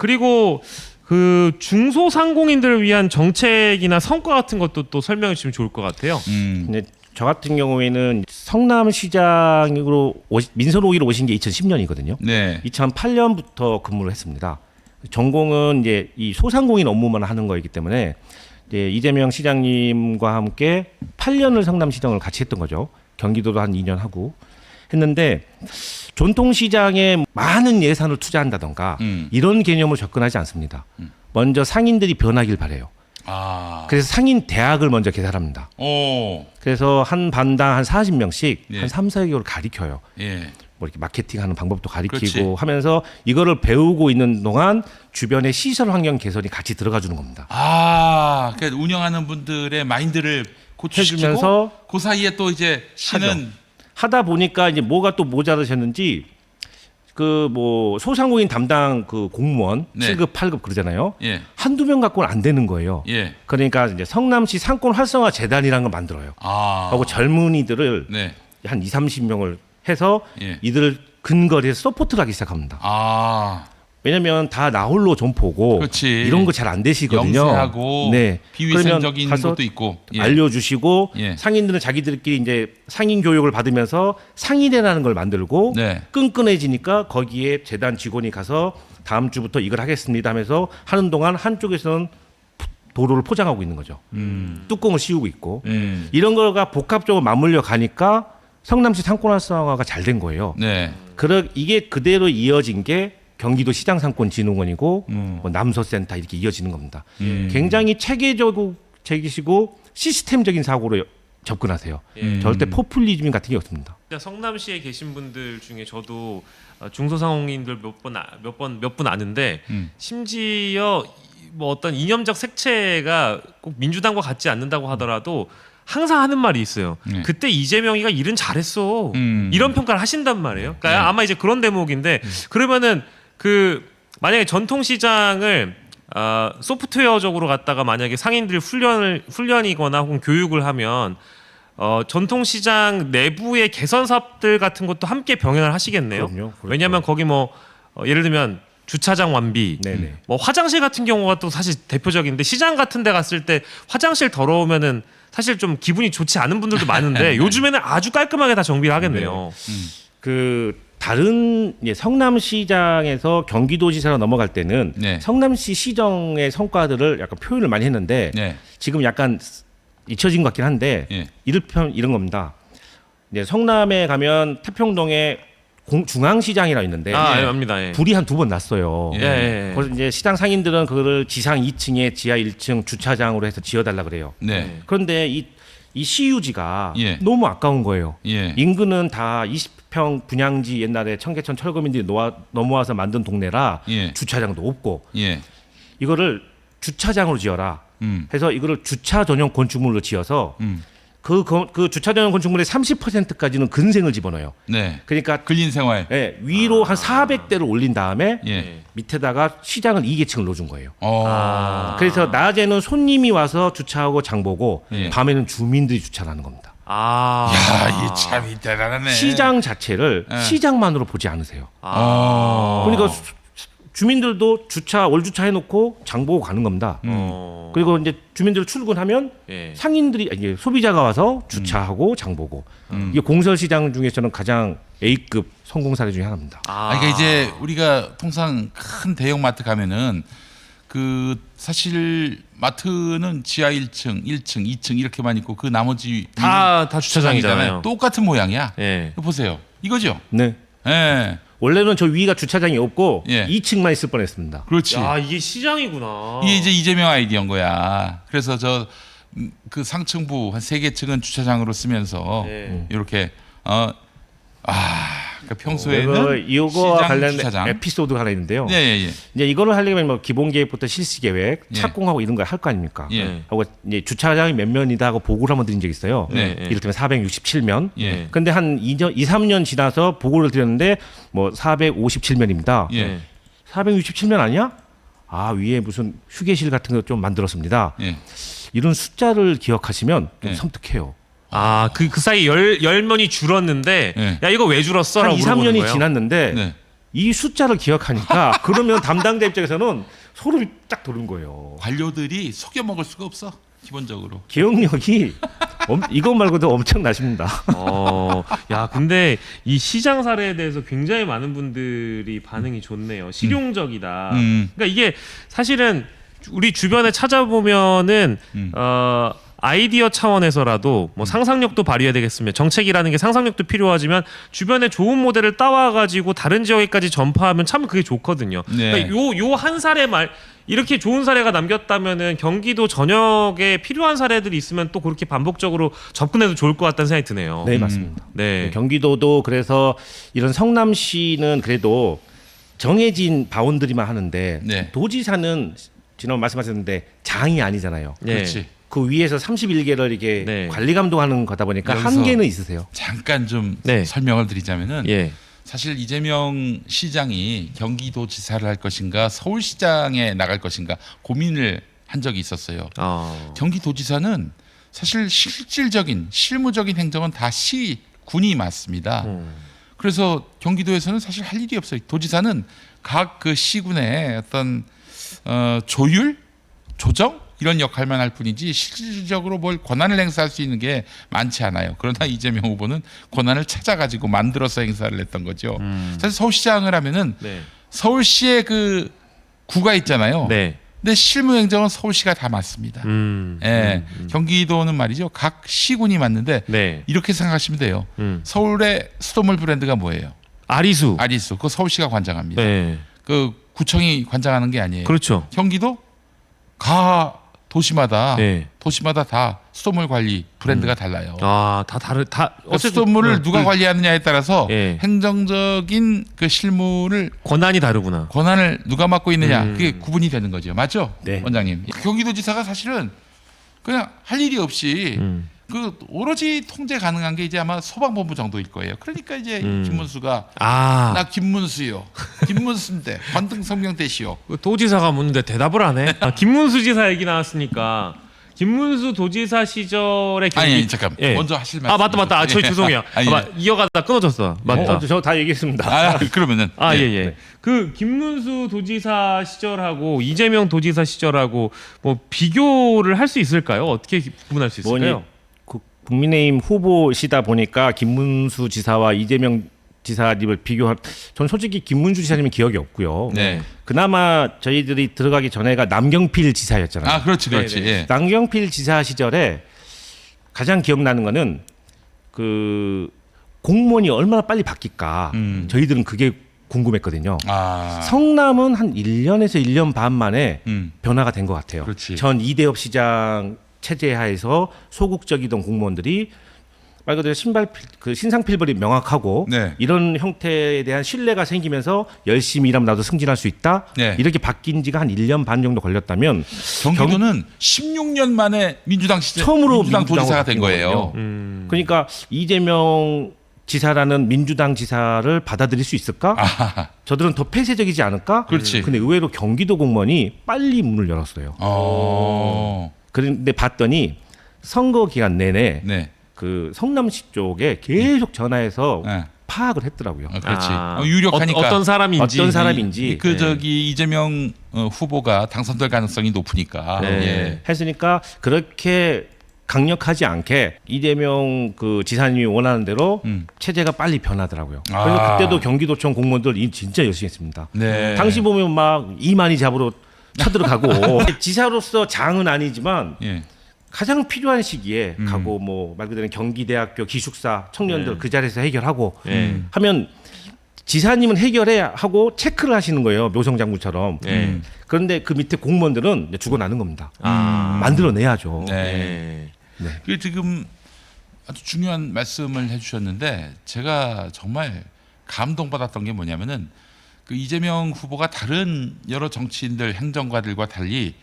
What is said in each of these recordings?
그리고 그 중소상공인들을 위한 정책이나 성과 같은 것도 또 설명해 주시면 좋을 것 같아요. 근데 저 같은 경우에는 성남시장으로 민선 5기로 오신 게 2010년이거든요. 네. 2008년부터 근무를 했습니다. 전공은 이제 이 소상공인 업무만 하는 거이기 때문에 이제 이재명 시장님과 함께 8년을 성남시장을 같이 했던 거죠. 경기도도 한 2년 하고 했는데 전통시장에 많은 예산을 투자한다던가 이런 개념으로 접근하지 않습니다. 먼저 상인들이 변하길 바래요. 아. 그래서 상인 대학을 먼저 개설합니다. 오. 그래서 한 반당 한 40명씩 예. 한 3, 4개월을 가르쳐요. 예. 뭐 이렇게 마케팅하는 방법도 가르치고 그렇지. 하면서 이거를 배우고 있는 동안 주변의 시설 환경 개선이 같이 들어가 주는 겁니다. 아, 그러니까 운영하는 분들의 마인드를 고쳐주면서 해주면서 그 사이에 또 이제 시는 하다 보니까 이제 뭐가 또 모자라셨는지 그 뭐 소상공인 담당 그 공무원 네. 7급, 8급 그러잖아요. 예. 한두 명 갖고는 안 되는 거예요. 예. 그러니까 이제 성남시 상권 활성화 재단이라는 걸 만들어요. 아. 하고 젊은이들을 네. 한 2, 30명을 해서 예. 이들을 근거리에서 서포트를 하기 시작합니다. 아. 왜냐면 다 나홀로 점포고 그렇지. 이런 거 잘 안 되시거든요. 영세하고 네. 비위생적인 그러면 가서 것도 있고. 예. 알려주시고 예. 상인들은 자기들끼리 이제 상인 교육을 받으면서 상인회라는 걸 만들고 네. 끈끈해지니까 거기에 재단 직원이 가서 다음 주부터 이걸 하겠습니다 하면서 하는 동안 한쪽에서는 도로를 포장하고 있는 거죠. 뚜껑을 씌우고 있고 이런 거가 복합적으로 맞물려 가니까 성남시 상권 활성화가 잘 된 거예요. 네. 이게 그대로 이어진 게 경기도 시장상권진흥원이고 뭐 남서센터 이렇게 이어지는 겁니다. 굉장히 체계적이시고 시스템적인 사고로 접근하세요. 절대 포퓰리즘 같은 게 없습니다. 성남시에 계신 분들 중에 저도 중소상공인들 몇 분 아는데 심지어 뭐 어떤 이념적 색채가 꼭 민주당과 같지 않는다고 하더라도 항상 하는 말이 있어요. 그때 이재명이가 일은 잘했어. 이런 평가를 하신단 말이에요. 그러니까 아마 이제 그런 대목인데 그러면은 그 만약에 전통시장을 소프트웨어적으로 갖다가 만약에 상인들 훈련이거나 혹은 교육을 하면 전통시장 내부의 개선 사업들 같은 것도 함께 병행을 하시겠네요. 그럼요. 그렇죠. 왜냐하면 거기 뭐 예를 들면 주차장 완비, 네네. 뭐 화장실 같은 경우가 또 사실 대표적인데 시장 같은 데 갔을 때 화장실 더러우면은 사실 좀 기분이 좋지 않은 분들도 많은데 요즘에는 아주 깔끔하게 다 정비를 하겠네요. 그 다른 성남시장에서 경기도지사로 넘어갈 때는 네. 성남시 시정의 성과들을 약간 표현을 많이 했는데 네. 지금 약간 잊혀진 것 같긴 한데 예. 이를테면 이런 겁니다. 이제 성남에 가면 태평동에 중앙시장이라 있는데 압니다. 예. 불이 한 2번 났어요. 예, 예. 그래서 이제 시장 상인들은 그거를 지상 2층에 지하 1층 주차장으로 해서 지어달라 그래요. 네. 그런데 이 시유지가 예. 너무 아까운 거예요. 예. 인근은 다 20평 분양지 옛날에 청계천 철거민들이 넘어와서 만든 동네라 예. 주차장도 없고 예. 이거를 주차장으로 지어라 해서 이거를 주차 전용 건축물로 지어서 그 주차 전용 건축물의 30%까지는 근생을 집어넣어요. 네. 그러니까 근린 생활. 위로 한 400대를 올린 다음에 예. 밑에다가 시장을 2계층을 넣어준 거예요. 그래서 그래서 낮에는 손님이 와서 주차하고 장보고 예. 밤에는 주민들이 주차를 하는 겁니다. 야, 이 참 대단하네. 시장 자체를 예. 시장만으로 보지 않으세요. 어. 그러니까 주민들도 월 주차 해놓고 장보고 가는 겁니다. 그리고 이제 주민들 출근하면 예. 상인들이 이게 소비자가 와서 주차하고 장보고 이게 공설시장 중에서는 가장 A급 성공 사례 중에 하나입니다. 그러니까 이제 우리가 통상 큰 대형마트 가면은 그 사실 마트는 지하 1층, 1층, 2층 이렇게만 있고 그 나머지 다 주차장이잖아요. 똑같은 모양이야. 예. 이거 보세요. 이거죠. 네. 예. 원래는 저 위가 주차장이 없고 예. 2층만 있을 뻔했습니다. 그렇지. 야 이게 시장이구나. 이게 이제 이재명 아이디어인 거야. 그래서 저 그 상층부 한 3개 층은 주차장으로 쓰면서 네. 이렇게 그러니까 평소에는 이거와 시장 관련된 주차장. 에피소드가 하나 있는데요. 예, 예, 예. 이제 이거를 하려면 뭐 기본 계획부터 실시 계획, 예. 착공하고 이런 거 할 거 아닙니까? 예. 하고 이제 주차장이 몇 면이다 하고 보고를 한번 드린 적이 있어요. 네. 이를테면 467면. 예. 근데 한 2, 3년 지나서 보고를 드렸는데 뭐 457면입니다. 예. 467면 아니야? 위에 무슨 휴게실 같은 거 좀 만들었습니다. 예. 이런 숫자를 기억하시면 좀 예. 섬뜩해요. 그 사이 열면이 줄었는데 네. 야 이거 왜 줄었어? 한 라고 2, 물어보는 3년이 거예요. 지났는데 네. 이 숫자를 기억하니까 그러면 담당자 입장에서는 소름이 딱 돋는 거예요. 관료들이 속여 먹을 수가 없어. 기본적으로. 기억력이 이것 말고도 엄청나십니다. 야, 근데 이 시장 사례에 대해서 굉장히 많은 분들이 반응이 좋네요. 실용적이다. 그러니까 이게 사실은 우리 주변에 찾아보면은 아이디어 차원에서라도 뭐 상상력도 발휘해야 되겠으면 정책이라는 게 상상력도 필요하지만 주변에 좋은 모델을 따와가지고 다른 지역에까지 전파하면 참 그게 좋거든요. 네. 그러니까 요 한 사례 이렇게 좋은 사례가 남겼다면은 경기도 전역에 필요한 사례들이 있으면 또 그렇게 반복적으로 접근해도 좋을 것 같다는 생각이 드네요. 네, 맞습니다. 네. 경기도도 그래서 이런 성남시는 그래도 정해진 바운드리만 하는데 네. 도지사는 지난 말씀하셨는데 장이 아니잖아요. 네. 그렇지. 그 위에서 31개를 이게 네. 관리 감독하는 거다 보니까 여기서 한계는 있으세요. 잠깐 좀 네. 설명을 드리자면은 예. 사실 이재명 시장이 경기도지사를 할 것인가 서울시장에 나갈 것인가 고민을 한 적이 있었어요. 경기도지사는 사실 실질적인 실무적인 행정은 다 시군이 맡습니다. 그래서 경기도에서는 사실 할 일이 없어요. 도지사는 각 그 시군의 어떤 조율, 조정 이런 역할만 할 뿐이지 실질적으로 뭘 권한을 행사할 수 있는 게 많지 않아요. 그러나 이재명 후보는 권한을 찾아가지고 만들어서 행사를 했던 거죠. 사실 서울시장을 하면은 네. 서울시의 그 구가 있잖아요. 네. 근데 실무행정은 서울시가 다 맡습니다. 경기도는 말이죠. 각 시군이 맡는데 네. 이렇게 생각하시면 돼요. 서울의 수돗물 브랜드가 뭐예요? 아리수. 아리수. 그거 서울시가 관장합니다. 네. 그 구청이 관장하는 게 아니에요. 그렇죠. 경기도 가 도시마다 네. 도시마다 다 수돗물 관리 브랜드가 달라요. 다 다른 다 그러니까 수돗물을 누가 그 관리하느냐에 따라서 예. 행정적인 그 실무를 권한이 다르구나. 권한을 누가 맡고 있느냐 그게 구분이 되는 거죠. 맞죠? 네. 원장님. 경기도지사가 사실은 그냥 할 일이 없이 그 오로지 통제 가능한 게 이제 아마 소방본부 정도일 거예요. 그러니까 이제 김문수가 나 김문수요. 김문수인데 관등 성명 대시오. 그 도지사가 묻는데 대답을 안 해. 김문수 지사 얘기 나왔으니까 김문수 도지사 시절에 경기 아니 잠깐 예. 먼저 하실 말씀. 맞다. 저 죄송해요. 이어가다 끊어졌어. 맞다. 저 다 얘기했습니다. 그러면은 예. 네. 그 김문수 도지사 시절하고 이재명 도지사 시절하고 뭐 비교를 할 수 있을까요? 어떻게 구분할 수 있을까요? 국민의힘 후보시다 보니까 김문수 지사와 이재명 지사님을 비교할, 전 솔직히 김문수 지사님은 기억이 없고요. 네. 그나마 저희들이 들어가기 전에가 남경필 지사였잖아요. 그렇지. 네. 예. 남경필 지사 시절에 가장 기억나는 거는 그 공무원이 얼마나 빨리 바뀔까. 저희들은 그게 궁금했거든요. 성남은 한 1년에서 1년 반 만에 변화가 된 것 같아요. 그렇지. 전 이대엽 시장 체제 하에서 소극적이던 공무원들이 말 그대로 신상필벌이 명확하고 네. 이런 형태에 대한 신뢰가 생기면서 열심히 일하면 나도 승진할 수 있다. 네. 이렇게 바뀐 지가 한 1년 반 정도 걸렸다면 경기도는 16년 만에 민주당 시절 처음으로 민주당 도지사가 된 바뀐 거예요. 거거든요. 그러니까 이재명 지사라는 민주당 지사를 받아들일 수 있을까? 저들은 더 폐쇄적이지 않을까? 그렇지. 근데 의외로 경기도 공무원이 빨리 문을 열었어요. 그런데 봤더니 선거 기간 내내 네. 그 성남시 쪽에 계속 전화해서 네. 파악을 했더라고요. 그렇지. 유력하니까 어떤 사람인지. 그 저기 이재명 후보가 당선될 가능성이 높으니까. 예. 했으니까 그렇게 강력하지 않게 이재명 그 지사님이 원하는 대로 체제가 빨리 변하더라고요. 그래서 그때도 경기도청 공무원들 진짜 열심히 했습니다. 네. 당시 보면 막 이만희 잡으러 쳐들어가고 지사로서 장은 아니지만 예. 가장 필요한 시기에 가고 뭐 말 그대로 경기대학교 기숙사 청년들 그 자리에서 해결하고 하면 지사님은 해결해 하고 체크를 하시는 거예요. 묘성장군처럼. 그런데 그 밑에 공무원들은 이제 죽어나는 겁니다. 만들어내야죠. 네. 그 지금 아주 중요한 말씀을 해주셨는데 제가 정말 감동받았던 게 뭐냐면은 그 이재명 후보가 다른 여러 정치인들 행정가들과 달리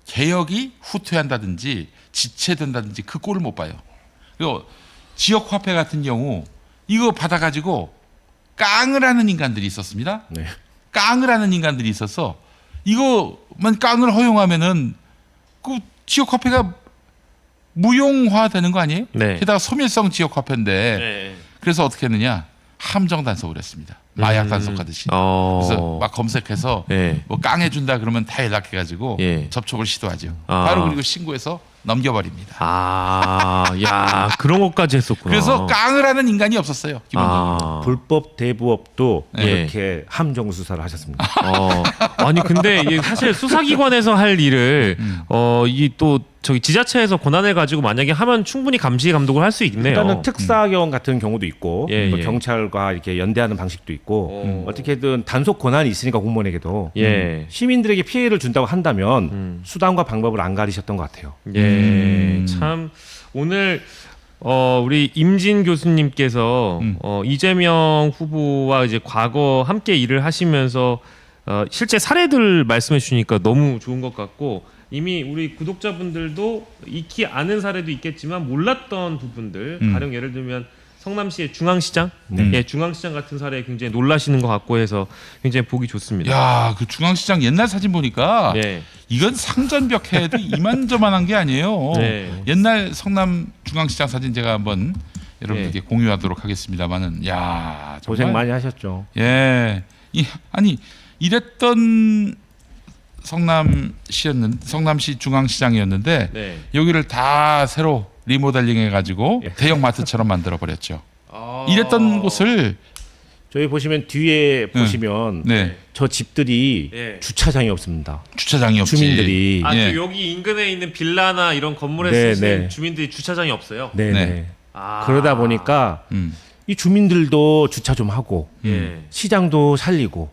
개혁이 후퇴한다든지 지체된다든지 그 꼴을 못 봐요. 그리고 지역 화폐 같은 경우 이거 받아가지고 깡을 하는 인간들이 있었습니다. 네. 깡을 하는 인간들이 있어서 이거만 깡을 허용하면은 그 지역 화폐가 무용화되는 거 아니에요? 네. 게다가 소멸성 지역 화폐인데 그래서 어떻게 했느냐? 함정 단속을 했습니다. 마약 단속하듯이. 그래서 막 검색해서 예. 뭐 깡해준다 그러면 다 연락해가지고 예. 접촉을 시도하죠. 바로 그리고 신고해서 넘겨버립니다. 야, 그런 것까지 했었구나. 그래서 깡을 하는 인간이 없었어요. 기본적으로. 불법 대부업도 네. 이렇게 함정 수사를 하셨습니다. 아니 근데 이게 사실 수사기관에서 할 일을 이 또 저기 지자체에서 권한을 가지고 만약에 하면 충분히 감시 감독을 할 수 있네요. 일단은 특사경 같은 경우도 있고 예, 또 예. 경찰과 이렇게 연대하는 방식도 있고 어떻게든 단속 권한이 있으니까 공무원에게도 예. 시민들에게 피해를 준다고 한다면 수단과 방법을 안 가리셨던 것 같아요. 예. 참 오늘 우리 임진 교수님께서 이재명 후보와 이제 과거 함께 일을 하시면서 실제 사례들 말씀해 주시니까 너무 좋은 것 같고 이미 우리 구독자분들도 익히 아는 사례도 있겠지만 몰랐던 부분들 가령 예를 들면 성남시의 중앙시장, 예, 중앙시장 같은 사례에 굉장히 놀라시는 것 같고 해서 굉장히 보기 좋습니다. 야, 그 중앙시장 옛날 사진 보니까 예. 이건 상전벽해도 이만저만한 게 아니에요. 네. 옛날 성남 중앙시장 사진 제가 한번 여러분들께 네. 공유하도록 하겠습니다만은, 야, 정말 고생 많이 하셨죠. 예, 아니 이랬던 성남시 중앙시장이었는데 네. 여기를 다 새로 리모델링 해가지고 예. 대형 마트처럼 만들어 버렸죠. 이랬던 곳을 저희 보시면 뒤에 보시면 네. 저 집들이 예. 주차장이 없습니다. 주차장이 없지. 주민들이 예. 그 여기 인근에 있는 빌라나 이런 건물에 네, 쓰시는 네. 주민들이 주차장이 없어요. 네네. 네. 그러다 보니까 이 주민들도 주차 좀 하고 예. 시장도 살리고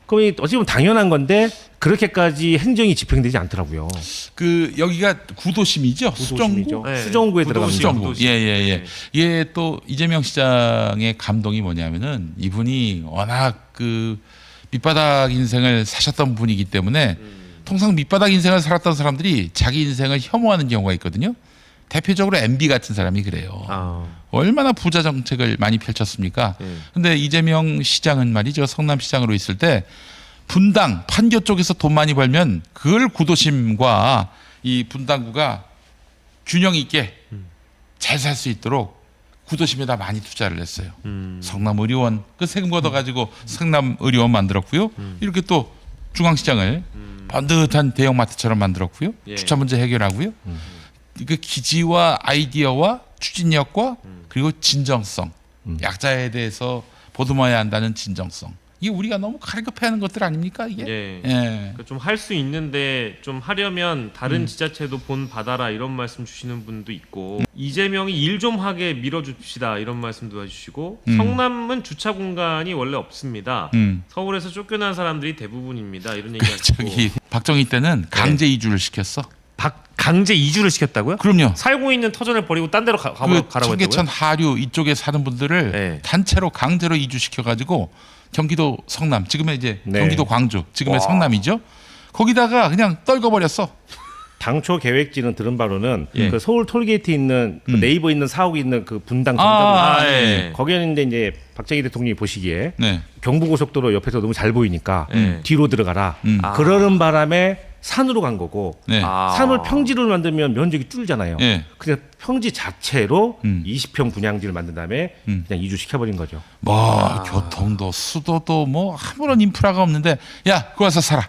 그럼 어찌 보면 당연한 건데 그렇게까지 행정이 집행되지 않더라고요. 그 여기가 구도심이죠. 수정구. 네. 수정구에 들어갑니다. 수정구. 구도심. 예예예. 예, 또 이재명 시장의 감동이 뭐냐면은 이분이 워낙 그 밑바닥 인생을 사셨던 분이기 때문에 통상 밑바닥 인생을 살았던 사람들이 자기 인생을 혐오하는 경우가 있거든요. 대표적으로 MB 같은 사람이 그래요. 얼마나 부자 정책을 많이 펼쳤습니까? 근데 이재명 시장은 말이죠. 성남시장으로 있을 때 분당, 판교 쪽에서 돈 많이 벌면 그걸 구도심과 이 분당구가 균형 있게 잘 살 수 있도록 구도심에다 많이 투자를 했어요. 성남의료원 그 세금 걷어가지고 성남의료원 만들었고요. 이렇게 또 중앙시장을 번듯한 대형마트처럼 만들었고요. 예. 주차 문제 해결하고요. 그 기지와 아이디어와 추진력과 그리고 진정성, 약자에 대해서 보듬어야 한다는 진정성. 이게 우리가 너무 갈급해하는 것들 아닙니까 이게? 예. 예. 좀 할 수 있는데 좀 하려면 다른 지자체도 본 받아라 이런 말씀 주시는 분도 있고 이재명이 일 좀 하게 밀어줍시다 이런 말씀도 해주시고 성남은 주차 공간이 원래 없습니다. 서울에서 쫓겨난 사람들이 대부분입니다. 이런 얘기하시고 저기 박정희 때는 강제 이주를 시켰어. 강제 이주를 시켰다고요? 그럼요. 살고 있는 터전을 버리고 딴 데로 가라고 그 했다고요? 청계천 하류 이쪽에 사는 분들을 네. 단체로 강제로 이주시켜 가지고 경기도 성남 지금의 이제 네. 경기도 광주 지금의 성남이죠. 거기다가 그냥 떨궈버렸어. 당초 계획지는 들은 바로는 예. 그 서울 톨게이트 있는 그 네이버 있는 사옥이 있는 그 분당 아, 정답 예. 거기는 이제 박정희 대통령이 보시기에 네. 경부고속도로 옆에서 너무 잘 보이니까 뒤로 들어가라. 아. 그러는 바람에 산으로 간 거고 네. 산을 평지로 만들면 면적이 줄잖아요. 예. 그래서 평지 자체로 20평 분양지를 만든 다음에 그냥 이주시켜버린 거죠. 뭐 교통도 수도도 뭐 아무런 인프라가 없는데 야, 거기 와서 살아.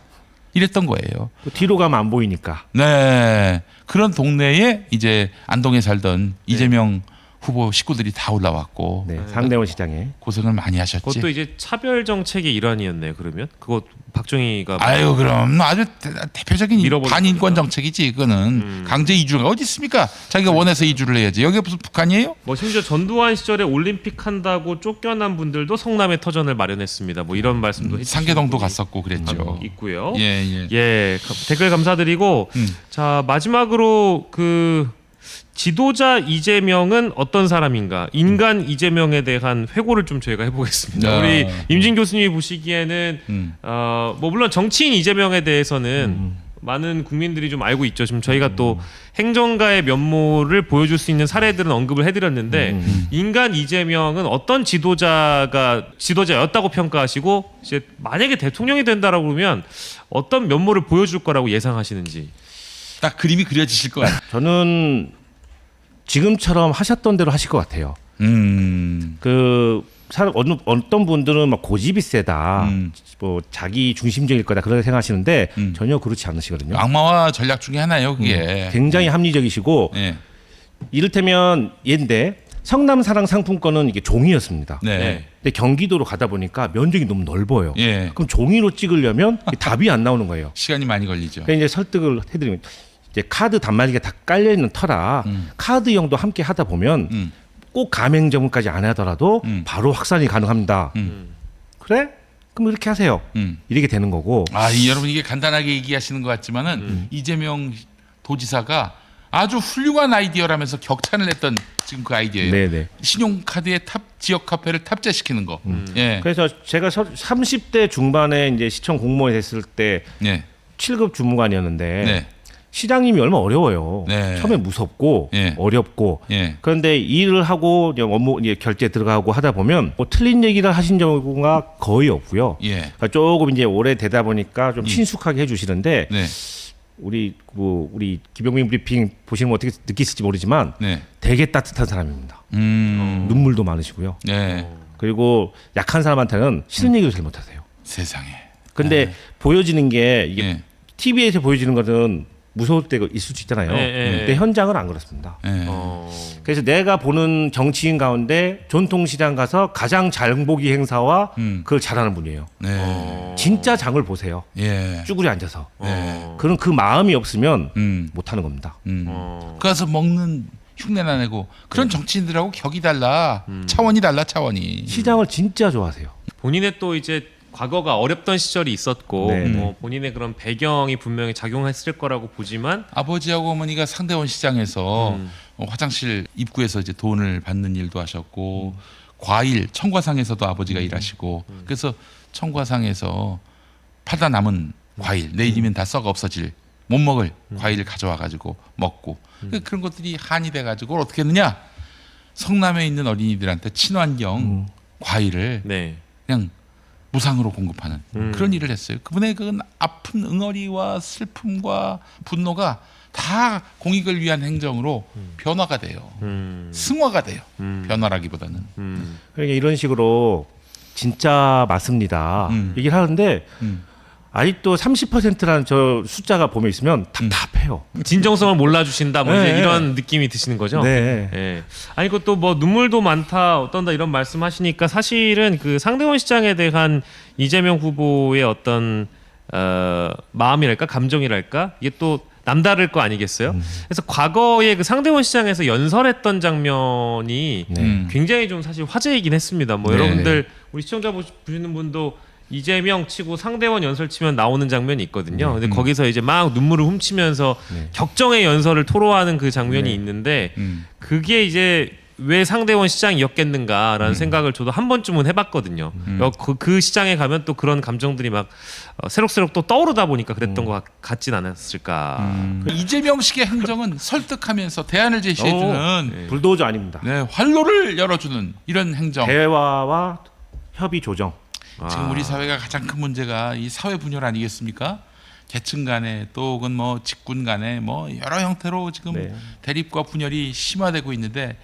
이랬던 거예요. 또 뒤로 가면 안 보이니까. 네. 그런 동네에 이제 안동에 살던 이재명 후보 식구들이 다 올라왔고 네, 상대원 시장에. 고생을 많이 하셨지. 그것도 이제 차별 정책의 일환이었네요. 그러면 그거 박정희가 아유, 그럼 아주 대표적인 밀어버린 반인권 겁니다. 정책이지. 그거는 강제 이주가 어디 있습니까? 자기가 원해서 이주를 해야지. 여기가 무슨 북한이에요? 뭐 심지어 전두환 시절에 올림픽 한다고 쫓겨난 분들도 성남에 터전을 마련했습니다. 뭐 이런 말씀도 해주시는 상계동도 분이 갔었고 그랬죠. 있고요. 예, 예. 예, 댓글 감사드리고 자 마지막으로 그 지도자 이재명은 어떤 사람인가? 인간 이재명에 대한 회고를 좀 저희가 해보겠습니다. 야. 우리 임진 교수님이 보시기에는 뭐 물론 정치인 이재명에 대해서는 많은 국민들이 좀 알고 있죠. 지금 저희가 또 행정가의 면모를 보여줄 수 있는 사례들은 언급을 해드렸는데 인간 이재명은 어떤 지도자였다고 평가하시고 이제 만약에 대통령이 된다라고 그러면 어떤 면모를 보여줄 거라고 예상하시는지. 딱 그림이 그려지실 것 같아요. 저는 지금처럼 하셨던 대로 하실 것 같아요. 그 어떤 분들은 막 고집이 세다, 뭐 자기 중심적일 거다 그렇게 생각하시는데 전혀 그렇지 않으시거든요. 악마와 전략 중에 하나예요, 그게. 굉장히 합리적이시고 예. 이를테면 얘인데 성남사랑 상품권은 이게 종이였습니다. 네. 근데 경기도로 가다 보니까 면적이 너무 넓어요. 예. 그럼 종이로 찍으려면 답이 안 나오는 거예요. 시간이 많이 걸리죠. 그래서 이제 설득을 해드리면 이제 카드 단말기가 다 깔려 있는 터라 카드 이용도 함께 하다 보면 꼭 가맹점까지 안 하더라도 바로 확산이 가능합니다. 그래? 그럼 이렇게 하세요. 이렇게 되는 거고. 여러분 이게 간단하게 얘기하시는 것 같지만은 이재명 도지사가 아주 훌륭한 아이디어라면서 격찬을 했던 지금 그 아이디어예요. 네네. 신용카드에 지역 카페를 탑재시키는 거. 예. 그래서 제가 30대 중반에 이제 시청 공무원이 됐을 때 네. 7급 주무관이었는데 네. 시장님이 얼마나 어려워요. 네. 처음에 무섭고 예. 어렵고. 예. 그런데 일을 하고 이제 업무 이제 결제 들어가고 하다 보면 뭐 틀린 얘기를 하신 경우가 거의 없고요. 예. 그러니까 조금 이제 오래 되다 보니까 좀 친숙하게 해주시는데 네. 우리 김용민 브리핑 보시면 어떻게 느끼실지 모르지만 네. 되게 따뜻한 사람입니다. 눈물도 많으시고요. 네. 그리고 약한 사람한테는 싫은 얘기도 잘 못하세요. 세상에. 근데 보여지는 게 이게 예. TV에서 보여지는 것은 무서울 때가 있을 수 있잖아요. 근데 현장은 안 그렇습니다. 예. 그래서 내가 보는 정치인 가운데 전통시장 가서 가장 장보기 행사와 그걸 잘하는 분이에요. 네. 진짜 장을 보세요. 예. 쭈그리 앉아서. 네. 그런 그 마음이 없으면 못하는 겁니다. 가서 먹는 흉내나 내고 그런 정치인들하고 격이 달라. 차원이 달라, 차원이. 시장을 진짜 좋아하세요. 본인의 또 이제 과거가 어렵던 시절이 있었고 네, 뭐 본인의 그런 배경이 분명히 작용했을 거라고 보지만 아버지하고 어머니가 상대원 시장에서 화장실 입구에서 이제 돈을 받는 일도 하셨고 과일 청과상에서도 아버지가 일하시고 그래서 청과상에서 파다 남은 과일 내일이면 다 썩어 없어질 못 먹을 과일을 가져와 가지고 먹고 그런 것들이 한이 돼 가지고 어떻게 했느냐 성남에 있는 어린이들한테 친환경 과일을 네. 그냥 무상으로 공급하는 그런 일을 했어요. 그분의 그 아픈 응어리와 슬픔과 분노가 다 공익을 위한 행정으로 변화가 돼요. 승화가 돼요. 변화라기보다는. 그러니까 이런 식으로 진짜 맞습니다. 얘기를 하는데 아직도 30%라는 저 숫자가 보면 있으면 답답해요. 진정성을 몰라주신다 뭐 이제 네. 이런 느낌이 드시는 거죠. 네. 예. 아니 그또 뭐 눈물도 많다 어떤다 이런 말씀하시니까 사실은 그 상대원 시장에 대한 이재명 후보의 어떤 마음이랄까 감정이랄까 이게 또 남다를 거 아니겠어요? 그래서 과거에 그 상대원 시장에서 연설했던 장면이 굉장히 좀 사실 화제이긴 했습니다. 뭐 네. 여러분들 우리 시청자 보시는 분도 이재명 치고 상대원 연설 치면 나오는 장면이 있거든요. 근데 거기서 이제 막 눈물을 훔치면서 격정의 연설을 토로하는 그 장면이 있는데 그게 이제 왜 상대원 시장이었겠는가라는 생각을 저도 한 번쯤은 해봤거든요. 그 시장에 가면 또 그런 감정들이 막 새록새록 또 떠오르다 보니까 그랬던 것 같진 않았을까. 이재명식의 행정은 설득하면서 대안을 제시해주는 불도저 아닙니다. 네, 활로를 열어주는 이런 행정. 대화와 협의 조정. 지금 우리 사회가 가장 큰 문제가 이 사회 분열 아니겠습니까? 계층 간에 또 혹은 뭐 직군 간에 뭐 여러 형태로 지금 네. 대립과 분열이 심화되고 있는데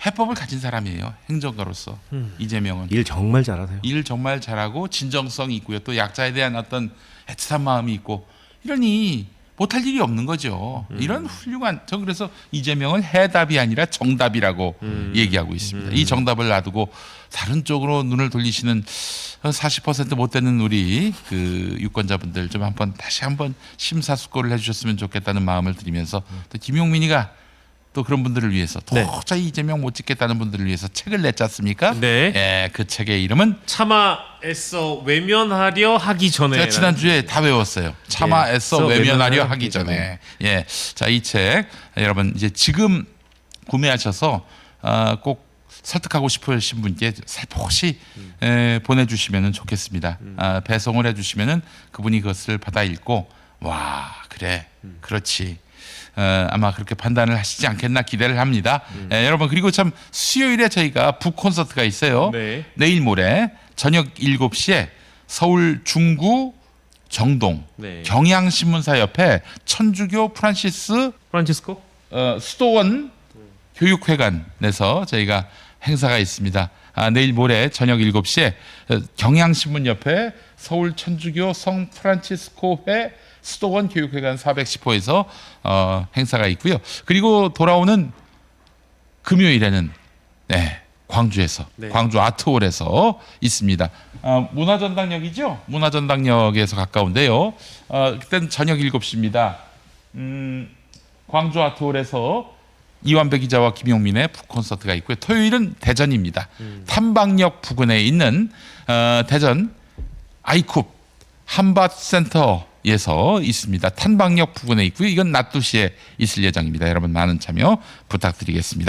해법을 가진 사람이에요. 행정가로서 이재명은 일 정말 잘하세요. 일 정말 잘하고 진정성이 있고요. 또 약자에 대한 어떤 애틋한 마음이 있고 이러니 못할 일이 없는 거죠. 이런 훌륭한 저 그래서 이재명을 해답이 아니라 정답이라고 얘기하고 있습니다. 이 정답을 놔두고 다른 쪽으로 눈을 돌리시는 40%못 되는 우리 그 유권자분들 좀 다시 한번 심사숙고를 해주셨으면 좋겠다는 마음을 드리면서 또 김용민이가 또 그런 분들을 위해서 도저히 이재명 못 찍겠다는 분들을 위해서 책을 냈지 않습니까? 네. 예, 그 책의 이름은 차마 애써 외면하려 하기 전에. 제가 지난주에 다 외웠어요. 차마 예. 애써 외면하려 하기 전에. 예. 자, 이 책 여러분 이제 지금 구매하셔서 꼭 설득하고 싶으신 분께 살포시 보내주시면 좋겠습니다. 배송을 해주시면은 그분이 그것을 받아 읽고 와 그래 그렇지 아마 그렇게 판단을 하시지 않겠나 기대를 합니다. 여러분 그리고 참 수요일에 저희가 북 콘서트가 있어요. 네. 내일 모레 저녁 7시에 서울 중구 정동 네. 경향신문사 옆에 천주교 프란치스코? 수도원 교육회관에서 저희가 행사가 있습니다. 내일 모레 저녁 7시에 경향신문 옆에 서울 천주교 성 프란치스코회 수도원 교육회관 410호에서 행사가 있고요. 그리고 돌아오는 금요일에는 광주에서 광주 아트홀에서 있습니다. 문화전당역이죠? 문화전당역에서 가까운데요. 그때는 저녁 7시입니다. 광주 아트홀에서 이완배 기자와 김용민의 북콘서트가 있고요. 토요일은 대전입니다. 탐방역 부근에 있는 대전 아이쿱 한밭센터에서 있습니다. 탐방역 부근에 있고요. 이건 낮 2시에 있을 예정입니다. 여러분 많은 참여 부탁드리겠습니다.